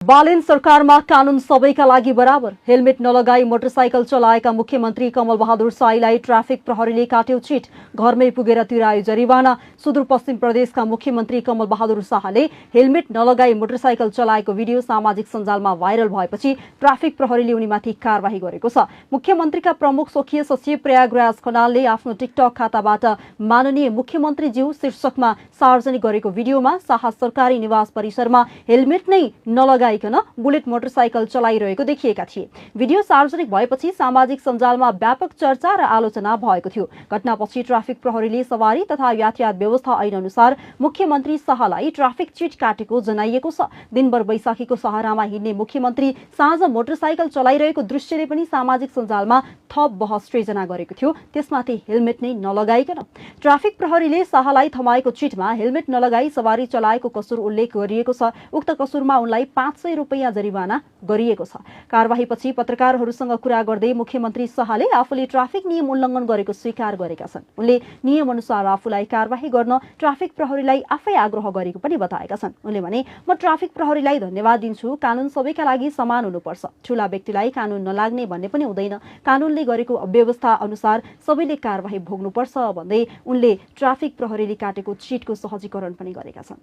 बालेन सरकारमा कानून सबैका लागि बराबर। हेलमेट नलगाई मोटरसाइकल चलाएका मुख्यमन्त्री कमल बहादुर साईलाई ट्राफिक प्रहरीले काट्यो चिट, घरमै पुगेर तिरायो जरिवाना। सुदूरपश्चिम प्रदेशका मुख्यमन्त्री कमल बहादुर शाहले हेलमेट नलगाई मोटरसाइकल चलाएको भिडियो सामाजिक सञ्जालमा भाइरल भएपछि ट्राफिक प्रहरीले उनीमाथि कारवाही गरेको छ। मुख्यमन्त्रीका प्रमुख स्वकीय सचिव प्रयागराज खनालले आफ्नो टिकटक खाताबाट माननीय मुख्यमन्त्रीज्यू शीर्षकमा सार्वजनिक गरेको भिडियोमा शाह सरकारी निवास परिसरमा हेलमेट नै नलगाइकन बुलेट मोटरसाइकल चलाइरहेको देखिएका थिए। भिडियो सार्वजनिक भएपछि सामाजिक सञ्जालमा व्यापक चर्चा र आलोचना भएको थियो। घटनापछि ट्राफिक प्रहरीले सवारी तथा यातायात व्यवस्था ऐन अनुसार मुख्यमन्त्री शाहलाई ट्राफिक चिट काटेको जनाइएको छ। दिनभर बैशाखीको सहारामा हिँड्ने मुख्यमन्त्री साँझ मोटरसाइकल चलाइरहेको दृश्यले पनि सामाजिक सञ्जालमा थप बहस सृजना गरेको थियो, त्यसमाथि हेलमेट नै नलगाइकन। ट्राफिक प्रहरीले शाहलाई थमाएको चिटमा हेलमेट नलगाई सवारी चलाएको कसुर उल्लेख गरिएको छ। उक्त कसुरमा उनलाई 500 रुपैयाँ जरिवाना गरिएको छ। कारवाहीपछि पत्रकारहरूसँग कुरा गर्दै मुख्यमन्त्री शाहले आफूले ट्राफिक नियम उल्लङ्घन गरेको स्वीकार गरेका छन्। उनले नियम अनुसार आफूलाई कारवाही गर्न ट्राफिक प्रहरीलाई आफै आग्रह गरेको पनि बताएका छन्। उनले भने, म ट्राफिक प्रहरीलाई धन्यवाद दिन्छु। कानून सबैका लागि समान हुनुपर्छ। ठूला व्यक्तिलाई कानून नलाग्ने भन्ने पनि हुँदैन। कानूनले गरेको अव्यवस्था अनुसार सबैले कारवाही भोग्नुपर्छ भन्दै उनले ट्राफिक प्रहरीले काटेको चिटको सहजीकरण पनि गरेका छन्।